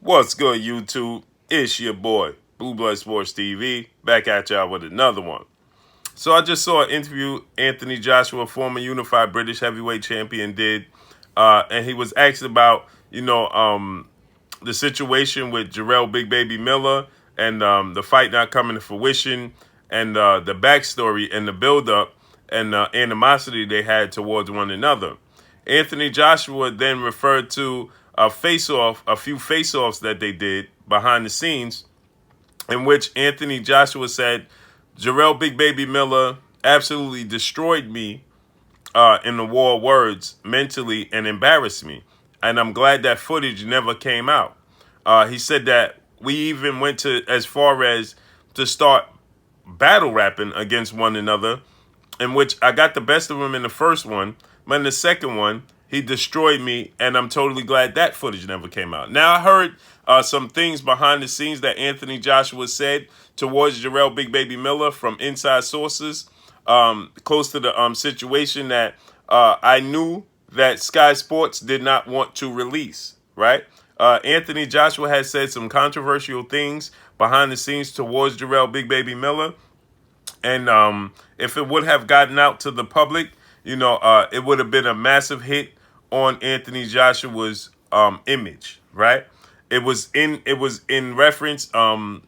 What's good, YouTube? It's your boy, Blue Blood Sports TV, back at y'all with another one. So I just saw an interview Anthony Joshua, former unified British heavyweight champion, did, and he was asked about, the situation with Jarrell Big Baby Miller and the fight not coming to fruition, and the backstory and the buildup and animosity they had towards one another. Anthony Joshua then referred to a few face-offs that they did behind the scenes, in which Anthony Joshua said, Jarrell Big Baby Miller absolutely destroyed me, in the war of words, mentally, and embarrassed me. And I'm glad that footage never came out. He said that we even went to as far as to start battle rapping against one another, in which I got the best of him in the first one, but in the second one, he destroyed me, and I'm totally glad that footage never came out. Now, I heard some things behind the scenes that Anthony Joshua said towards Jarrell Big Baby Miller from inside sources, close to the situation that I knew that Sky Sports did not want to release, right? Anthony Joshua has said some controversial things behind the scenes towards Jarrell Big Baby Miller. And if it would have gotten out to the public, it would have been a massive hit on Anthony Joshua's image, right? It was in reference to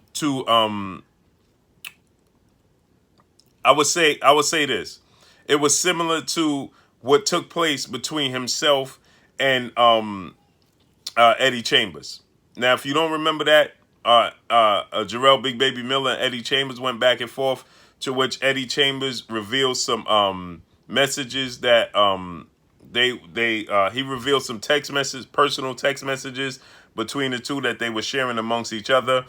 I would say this. It was similar to what took place between himself and Eddie Chambers. Now, if you don't remember that, Jarrell Big Baby Miller and Eddie Chambers went back and forth, to which Eddie Chambers revealed some messages that he revealed some personal text messages between the two that they were sharing amongst each other,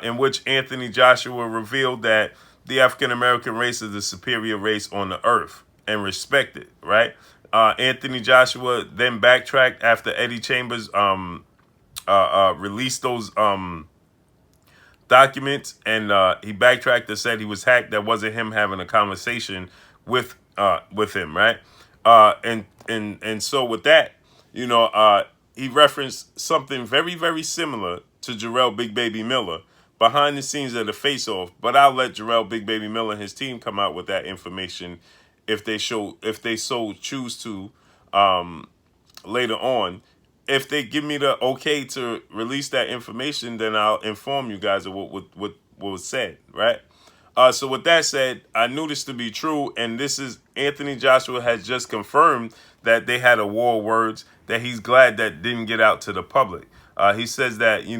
in which Anthony Joshua revealed that the African American race is the superior race on the earth and respected, right? Anthony Joshua then backtracked after Eddie Chambers released those documents, and he backtracked and said he was hacked. That wasn't him having a conversation with him, right? And so with that, he referenced something very, very similar to Jarrell Big Baby Miller behind the scenes of the face-off. But I'll let Jarrell Big Baby Miller and his team come out with that information if they so choose to, later on. If they give me the okay to release that information, then I'll inform you guys of what was said, right? So with that said, I knew this to be true, and this is Anthony Joshua has just confirmed that they had a war of words that he's glad that didn't get out to the public. He says that, he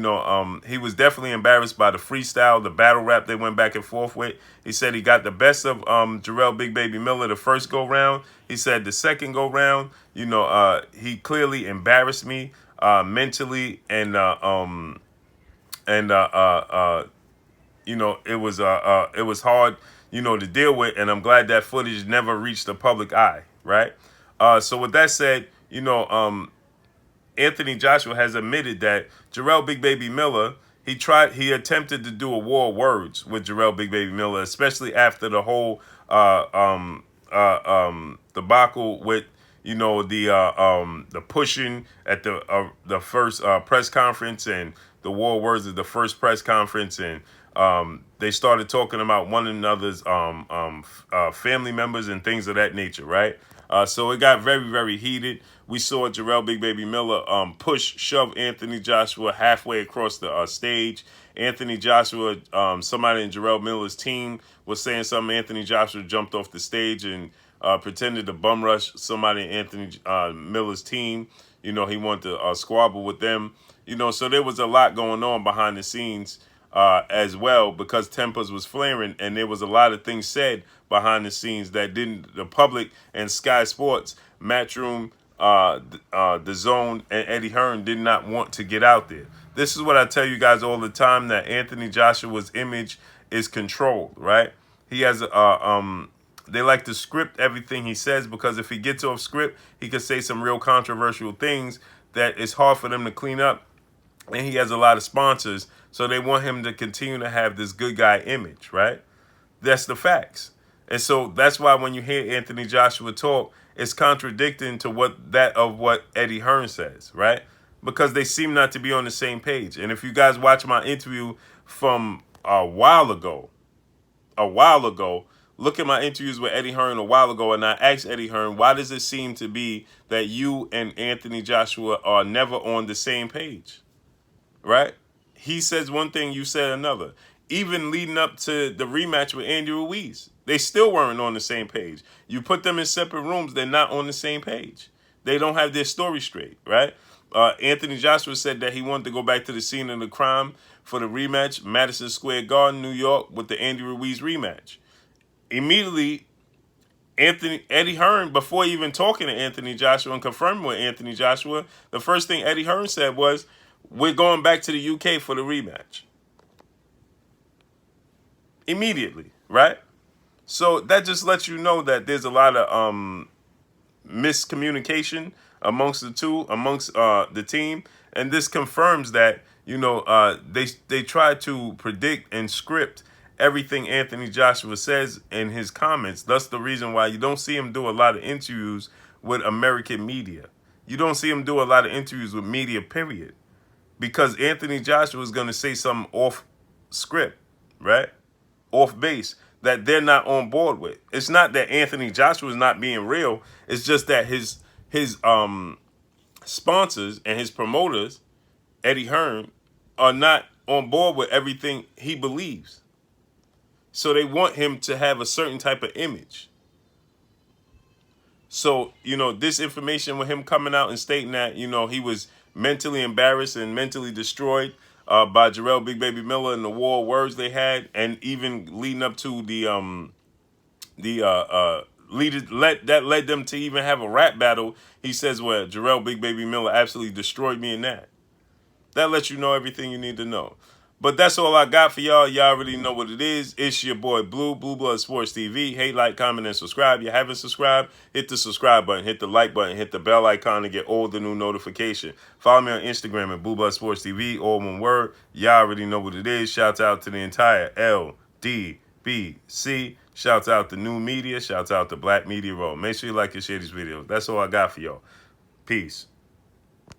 was definitely embarrassed by the freestyle, the battle rap they went back and forth with. He said he got the best of Jarrell Big Baby Miller the first go round. He said the second go round, he clearly embarrassed me mentally, and it was hard, to deal with, and I'm glad that footage never reached the public eye, right? So with that said, Anthony Joshua has admitted that Jarrell Big Baby Miller, he attempted to do a war of words with Jarrell Big Baby Miller, especially after the whole debacle with the pushing at the first press conference, and the war of words at the first press conference, and they started talking about one another's family members and things of that nature, right? So it got very, very heated. We saw Jarrell Big Baby Miller shove Anthony Joshua halfway across the stage. Anthony Joshua, somebody in Jarrell Miller's team was saying something. Anthony Joshua jumped off the stage and pretended to bum rush somebody in Anthony Miller's team. He wanted to squabble with them. So there was a lot going on behind the scenes as well, because tempers was flaring, and there was a lot of things said behind the scenes that the public and Sky Sports, Matchroom, the Zone, and Eddie Hearn did not want to get out there. This is what I tell you guys all the time, that Anthony Joshua's image is controlled, right? He has they like to script everything he says, because if he gets off script, he could say some real controversial things that it's hard for them to clean up. And he has a lot of sponsors, so they want him to continue to have this good guy image, right? That's the facts. And so that's why when you hear Anthony Joshua talk, it's contradicting to what Eddie Hearn says, right? because they seem not to be on the same page. And if you guys watch my interview from a while ago, look at my interviews with Eddie Hearn a while ago, and I asked Eddie Hearn, why does it seem to be that you and Anthony Joshua are never on the same page, right? He says one thing, you said another. Even leading up to the rematch with Andy Ruiz, they still weren't on the same page. You put them in separate rooms, they're not on the same page. They don't have their story straight, right? Anthony Joshua said that he wanted to go back to the scene of the crime for the rematch, Madison Square Garden, New York, with the Andy Ruiz rematch. Immediately, Eddie Hearn, before even talking to Anthony Joshua and confirming with Anthony Joshua, the first thing Eddie Hearn said was, we're going back to the UK for the rematch. Immediately, right? So that just lets you know that there's a lot of miscommunication amongst the two, amongst the team, and this confirms that they try to predict and script everything Anthony Joshua says in his comments. That's the reason why you don't see him do a lot of interviews with American media. You don't see him do a lot of interviews with media, period, because Anthony Joshua is going to say something off script, right? Off base, that they're not on board with. It's not that Anthony Joshua is not being real. It's just that his sponsors and his promoters, Eddie Hearn, are not on board with everything he believes. So they want him to have a certain type of image. So, this information with him coming out and stating that, he was mentally embarrassed and mentally destroyed by Jarrell Big Baby Miller and the war of words they had, and even leading up to that led them to even have a rap battle. He says, well, Jarrell Big Baby Miller absolutely destroyed me in that. That lets you know everything you need to know. But that's all I got for y'all. Y'all already know what it is. It's your boy Blue Blood Sports TV. Hate, like, comment, and subscribe. You haven't subscribed, hit the subscribe button, hit the like button, hit the bell icon to get all the new notification. Follow me on Instagram at Blue Blood Sports TV, all one word. Y'all already know what it is. Shouts out to the entire LDBC. Shouts out to new media. Shouts out to Black Media Roll. Make sure you like and share these videos. That's all I got for y'all. Peace.